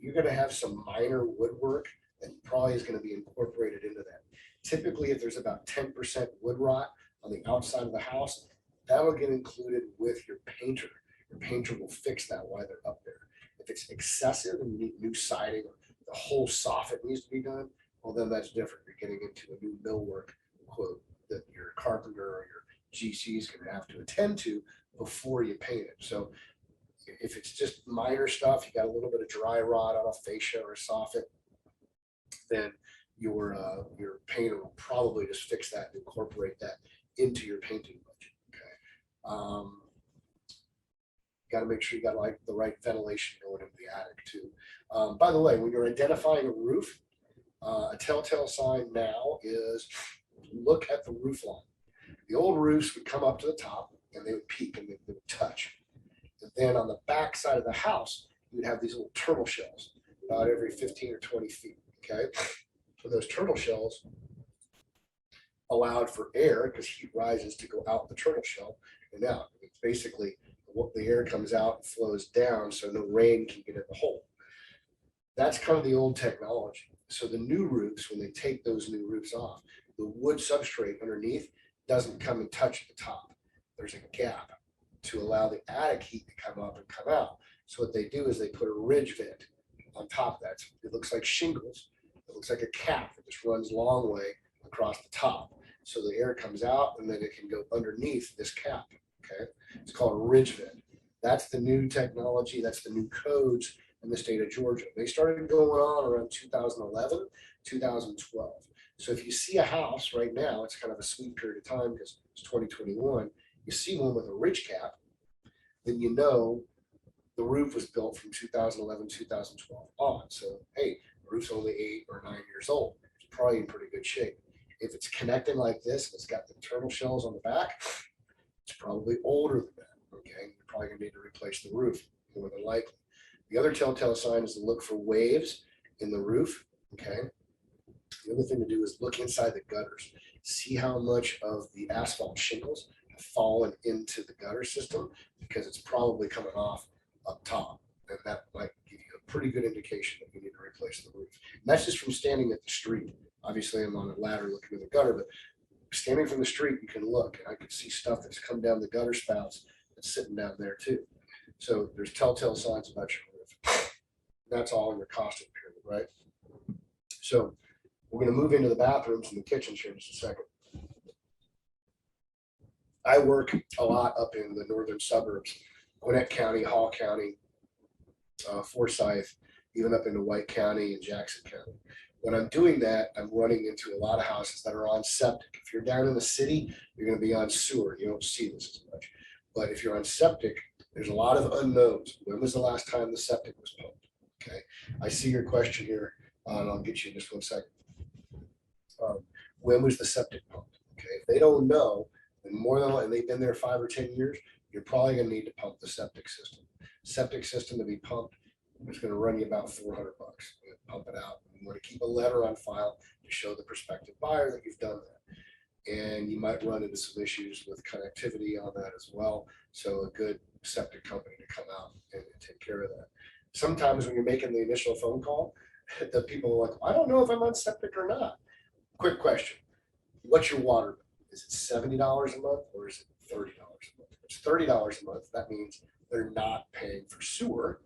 Speaker 1: you're going to have some minor woodwork that probably is going to be incorporated into that. Typically, if there's about 10% wood rot on the outside of the house, that'll get included with your painter. Your painter will fix that while they're up there. If it's excessive and you need new siding or the whole soffit needs to be done, well, then that's different. You're getting into a new millwork quote that your carpenter or your GC is going to have to attend to before you paint it. So if it's just minor stuff, you got a little bit of dry rot on a fascia or a soffit, then your painter will probably just fix that and incorporate that into your painting budget. Okay. Got to make sure you got like the right ventilation going into the attic too. By the way, when you're identifying a roof, a telltale sign now is look at the roof line. The old roofs would come up to the top and they would peak and they would touch. And then on the back side of the house, you would have these little turtle shells about every 15 or 20 feet. Okay. So those turtle shells allowed for air because heat rises to go out the turtle shell and out. It's basically what the air comes out and flows down so no rain can get in the hole. That's kind of the old technology. So the new roofs, when they take those new roofs off, the wood substrate underneath doesn't come and touch the top. There's a gap to allow the attic heat to come up and come out. So what they do is they put a ridge vent on top of that. So it looks like shingles. It looks like a cap that just runs a long way across the top. So the air comes out and then it can go underneath this cap. Okay. It's called a ridge vent. That's the new technology. That's the new codes in the state of Georgia. They started going on around 2011, 2012. So if you see a house right now, it's kind of a sweet period of time because it's 2021. You see one with a ridge cap, then you know the roof was built from 2011, 2012 on. So, hey, the roof's only 8 or 9 years old. It's probably in pretty good shape. If it's connecting like this, it's got the turtle shells on the back, it's probably older than that. Okay, you're probably gonna need to replace the roof more than likely. The other telltale sign is to look for waves in the roof. Okay. The other thing to do is look inside the gutters, see how much of the asphalt shingles have fallen into the gutter system, because it's probably coming off up top, and that might give you a pretty good indication that you need to replace the roof. And that's just from standing at the street. Obviously, I'm on a ladder looking in the gutter, but standing from the street, you can look, and I can see stuff that's come down the gutter spouts that's sitting down there too. So there's telltale signs about your roof. That's all in your costing period, right? So we're going to move into the bathrooms and the kitchens here in just a second. I work a lot up in the northern suburbs, Gwinnett County, Hall County, Forsyth, even up into White County and Jackson County. When I'm doing that, I'm running into a lot of houses that are on septic. If you're down in the city, you're going to be on sewer. You don't see this as much. But if you're on septic, there's a lot of unknowns. When was the last time the septic was pumped? Okay. I see your question here, and I'll get you in just one second. When was the septic pumped? Okay. If they don't know, then more than likely, they've been there 5 or 10 years, you're probably going to need to pump the septic system. Septic system to be pumped is going to run you about $400. Pump it out. You want to keep a letter on file to show the prospective buyer that you've done that. And you might run into some issues with connectivity on that as well. So a good septic company to come out and take care of that. Sometimes when you're making the initial phone call, the people are like, I don't know if I'm on septic or not. Quick question. What's your water bill? Is it $70 a month or is it $30 a month? If it's $30 a month, that means they're not paying for sewer.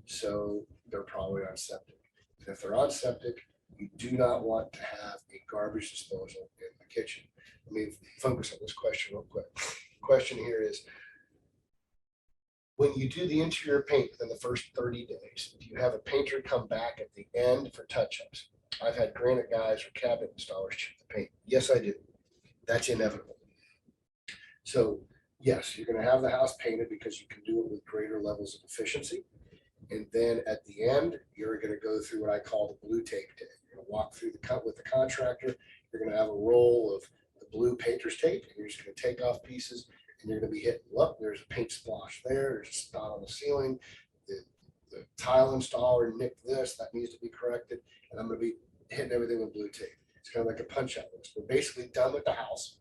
Speaker 1: So they're probably on septic. And if they're on septic, you do not want to have a garbage disposal in the kitchen. Let me focus on this question real quick. The question here is, when you do the interior paint within the first 30 days, do you have a painter come back at the end for touch-ups? I've had granite guys or cabinet installers chip the paint. Yes, I do. That's inevitable. So yes, you're going to have the house painted because you can do it with greater levels of efficiency. And then at the end, you're going to go through what I call the blue tape day. You're going to walk through the cut with the contractor. You're going to have a roll of the blue painter's tape, and you're just going to take off pieces, and you're going to be hitting, look, there's a paint splash there. There's a spot on the ceiling. The tile installer nicked this. That needs to be corrected. And I'm going to be hitting everything with blue tape. It's kind of like a punch out list. We're basically done with the house.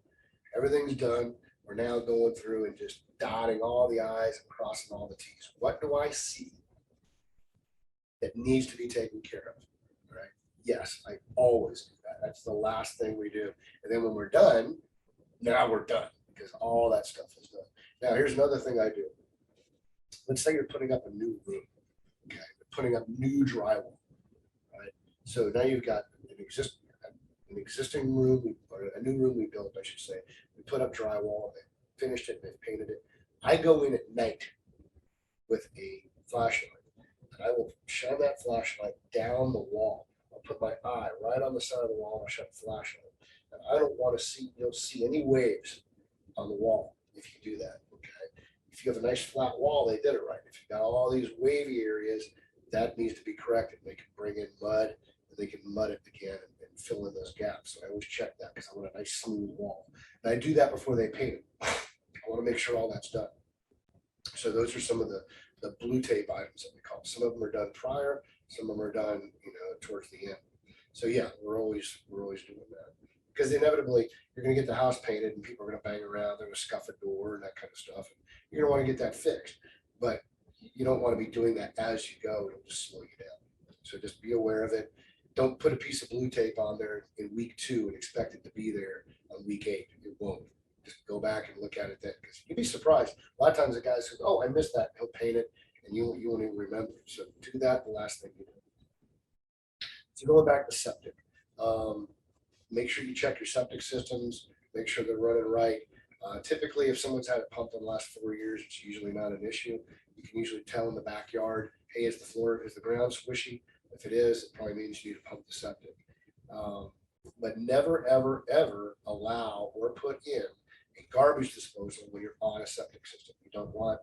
Speaker 1: Everything's done. We're now going through and just dotting all the I's and crossing all the T's. What do I see that needs to be taken care of? Right? Yes, I always do that. That's the last thing we do. And then when we're done, now we're done because all that stuff is done. Now, here's another thing I do. Let's say you're putting up a new room. Okay, you're putting up new drywall. Right? So now you've got an existing room, or a new room we built, I should say. We put up drywall, they finished it, they've painted it. I go in at night with a flashlight, and I will shine that flashlight down the wall. I'll put my eye right on the side of the wall, and I'll shine the flashlight. And I don't want to see, you'll see any waves on the wall if you do that, okay? If you have a nice flat wall, they did it right. If you got all these wavy areas, that needs to be corrected. They can bring in mud, and they can mud it again and fill in those gaps. So I always check that because I want a nice smooth wall. And I do that before they paint it. I want to make sure all that's done. So those are some of the blue tape items that we call. Some of them are done prior, some of them are done, towards the end. So yeah, we're always doing that. Because inevitably you're going to get the house painted and people are going to bang around, they're going to scuff a door and that kind of stuff. And you're going to want to get that fixed. But you don't want to be doing that as you go. It'll just slow you down. So just be aware of it. Don't put a piece of blue tape on there in week 2 and expect it to be there on week 8. It won't. Just go back and look at it then, because you'd be surprised. A lot of times the guy says, "Oh, I missed that." He'll paint it, and you won't even remember. So do that the last thing you do. So going back to septic, make sure you check your septic systems. Make sure they're running right. Typically, if someone's had it pumped in the last 4 years, it's usually not an issue. You can usually tell in the backyard, "Hey, is the ground squishy?" If it is, it probably means you need to pump the septic. But never, ever, ever allow or put in a garbage disposal when you're on a septic system. You don't want,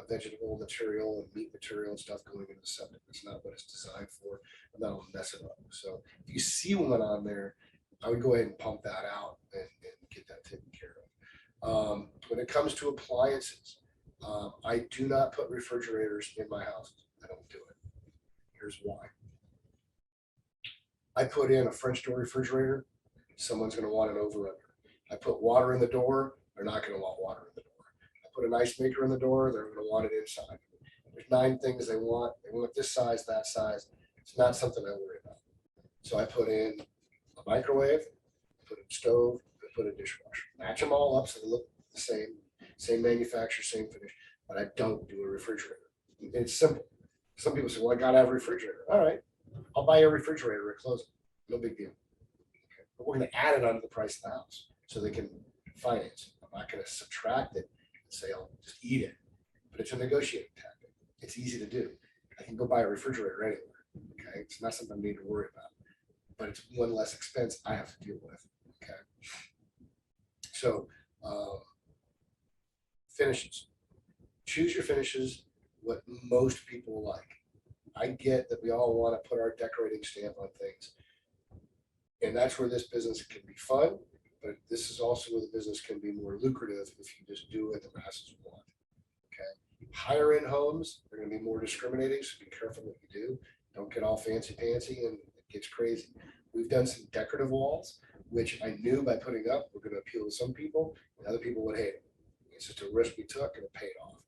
Speaker 1: vegetable material and meat material and stuff going into the septic. That's not what it's designed for, and that'll mess it up. So if you see one on there, I would go ahead and pump that out and get that taken care of. When it comes to appliances, I do not put refrigerators in my house. I don't do it. Here's why. I put in a French door refrigerator, someone's going to want an over under. I put water in the door, they're not going to want water in the door. I put an ice maker in the door, they're going to want it inside. There's 9 things they want. They want this size, that size. It's not something I worry about. So I put in a microwave, put in a stove, I put a dishwasher. Match them all up so they look the same manufacturer, same finish, but I don't do a refrigerator. It's simple. Some people say, well, I got to have a refrigerator. All right, I'll buy a refrigerator at closing. No big deal. Okay. But we're going to add it onto the price of the house so they can finance it. I'm not going to subtract it and say, I'll just eat it. But it's a negotiating tactic. It's easy to do. I can go buy a refrigerator anywhere. Okay. It's not something I need to worry about. But it's one less expense I have to deal with. Okay. So finishes. Choose your finishes what most people like. I get that we all want to put our decorating stamp on things. And that's where this business can be fun, but this is also where the business can be more lucrative if you just do what the masses want. Okay. Higher end homes are going to be more discriminating, so be careful what you do. Don't get all fancy pantsy and it gets crazy. We've done some decorative walls, which I knew by putting up were going to appeal to some people and other people would hate it. It's just a risk we took and it paid off.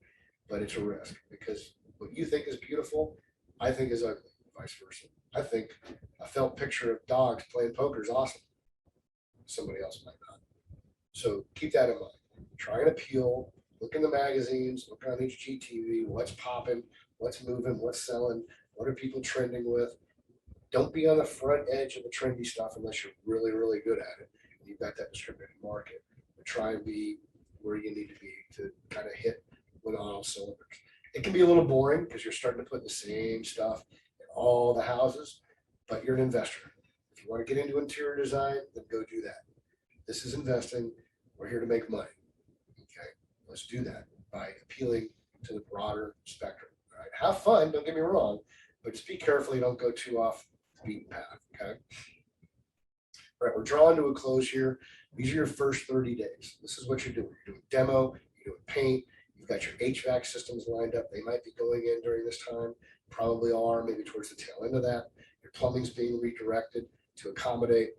Speaker 1: But it's a risk because what you think is beautiful, I think is ugly, vice versa. I think a felt picture of dogs playing poker is awesome. Somebody else might not. So keep that in mind. Try and appeal. Look in the magazines. Look on HGTV. What's popping? What's moving? What's selling? What are people trending with? Don't be on the front edge of the trendy stuff unless you're really, really good at it. And you've got that distributed market. But try and be where you need to be to kind of hit with all cylinders. It can be a little boring because you're starting to put the same stuff in all the houses, but you're an investor. If you want to get into interior design, then go do that. This is investing. We're here to make money. Okay, let's do that by appealing to the broader spectrum. All right, have fun. Don't get me wrong, but just be careful you don't go too off the beaten path. Okay. All right, we're drawing to a close here. These are your first 30 days. This is what you're doing. You're doing demo. You're doing paint. You've got your HVAC systems lined up. They might be going in during this time, probably are, maybe towards the tail end of that. Your plumbing's being redirected to accommodate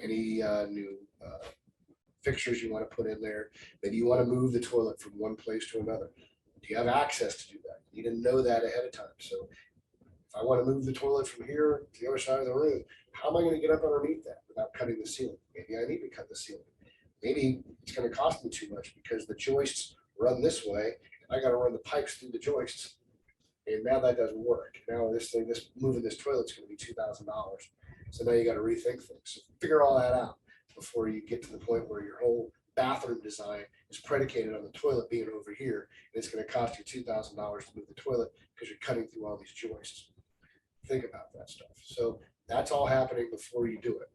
Speaker 1: any new fixtures you want to put in there. Maybe you want to move the toilet from one place to another. Do you have access to do that? You need to know that ahead of time. So if I want to move the toilet from here to the other side of the room, how am I going to get up underneath that without cutting the ceiling? Maybe I need to cut the ceiling. Maybe it's going to cost me too much because the joists run this way, and I got to run the pipes through the joists. And now that doesn't work. Now this moving this toilet's going to be $2,000. So now you got to rethink things. So figure all that out before you get to the point where your whole bathroom design is predicated on the toilet being over here, and it's going to cost you $2,000 to move the toilet because you're cutting through all these joists. Think about that stuff. So that's all happening before you do it.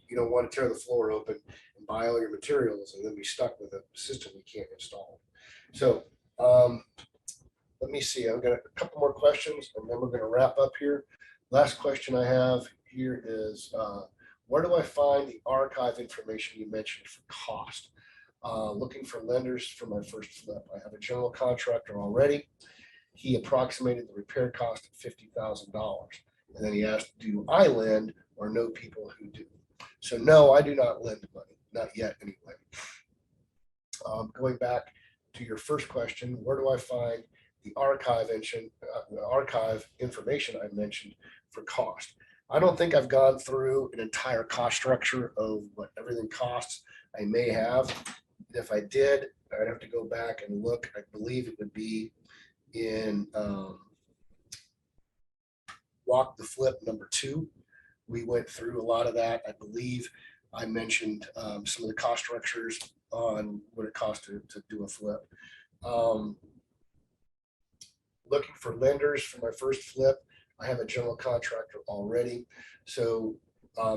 Speaker 1: You don't want to tear the floor open and buy all your materials and then be stuck with a system you can't install. So let me see. I've got a couple more questions and then we're going to wrap up here. Last question I have here is, where do I find the archive information you mentioned for cost? Looking for lenders for my first flip. I have a general contractor already. He approximated the repair cost at $50,000. And then he asked, do I lend or know people who do? So no, I do not lend money, not yet anyway. Going back to your first question, where do I find the archive information I mentioned for cost? I don't think I've gone through an entire cost structure of what everything costs. I may have. If I did, I'd have to go back and look. I believe it would be in Walk the Flip number 2. We went through a lot of that. I believe I mentioned some of the cost structures on what it costs to do a flip. Looking for lenders for my first flip. I have a general contractor already. So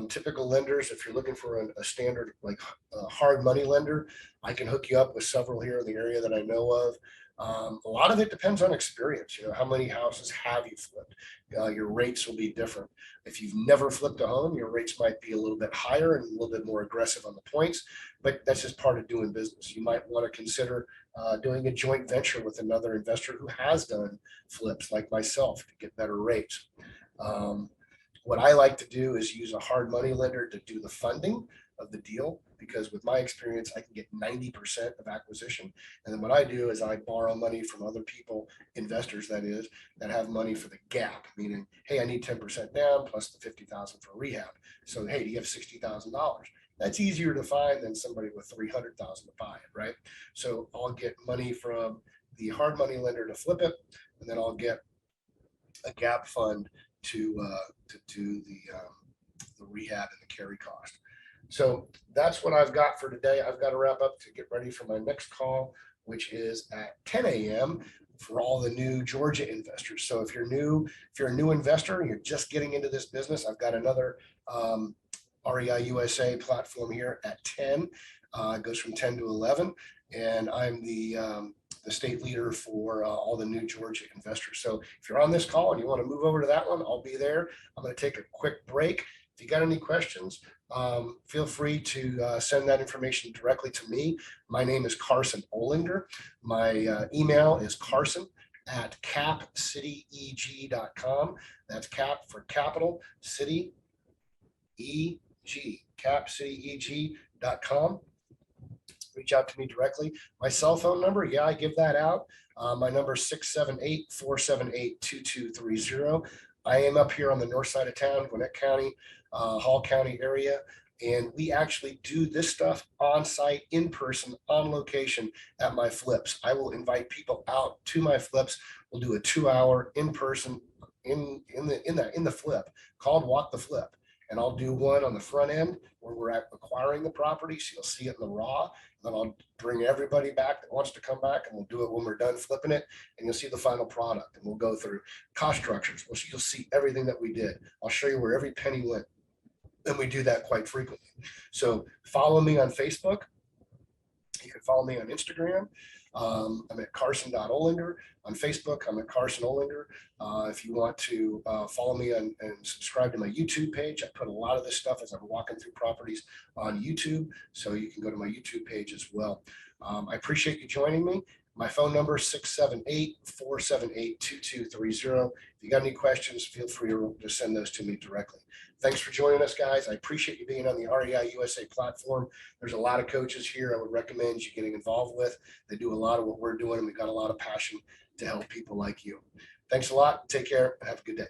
Speaker 1: typical lenders, if you're looking for a standard like hard money lender, I can hook you up with several here in the area that I know of. A lot of it depends on experience. How many houses have you flipped? Your rates will be different. If you've never flipped a home, your rates might be a little bit higher and a little bit more aggressive on the points, but that's just part of doing business. You might want to consider doing a joint venture with another investor who has done flips like myself to get better rates. What I like to do is use a hard money lender to do the funding of the deal, because with my experience, I can get 90% of acquisition. And then what I do is I borrow money from other people, investors that is, that have money for the gap, meaning, hey, I need 10% down plus the 50,000 for rehab. So, hey, do you have $60,000? That's easier to find than somebody with 300,000 to buy it, right? So I'll get money from the hard money lender to flip it, and then I'll get a gap fund to do the rehab and the carry cost. So that's what I've got for today. I've got to wrap up to get ready for my next call, which is at 10 a.m. for all the new Georgia investors. So if you're a new investor and you're just getting into this business, I've got another REI USA platform here at 10. It goes from 10 to 11, and I'm the state leader for all the new Georgia investors. So if you're on this call and you want to move over to that one, I'll be there. I'm going to take a quick break. If you got any questions, feel free to send that information directly to me. My name is Carson Olinger. My email is carson@capcityeg.com. That's cap for capital, city, EG, capcityeg.com. Reach out to me directly. My cell phone number, yeah, I give that out. My number is 678-478-2230. I am up here on the north side of town, Gwinnett County, Hall County area, and we actually do this stuff on site, in person, on location at my flips. I will invite people out to my flips. We'll do a 2-hour in person in the flip called Walk the Flip. And I'll do one on the front end where we're at acquiring the property. So you'll see it in the raw. And then I'll bring everybody back that wants to come back, and we'll do it when we're done flipping it. And you'll see the final product. And we'll go through cost structures. You'll see everything that we did. I'll show you where every penny went. And we do that quite frequently. So follow me on Facebook. You can follow me on Instagram. I'm at Carson.Olinger. On Facebook, I'm at Carson Olinger. If you want to follow me and subscribe to my YouTube page, I put a lot of this stuff as I'm walking through properties on YouTube. So you can go to my YouTube page as well. I appreciate you joining me. My phone number is 678-478-2230. If you got any questions, feel free to send those to me directly. Thanks for joining us, guys. I appreciate you being on the REI USA platform. There's a lot of coaches here I would recommend you getting involved with. They do a lot of what we're doing, and we've got a lot of passion to help people like you. Thanks a lot. Take care and have a good day.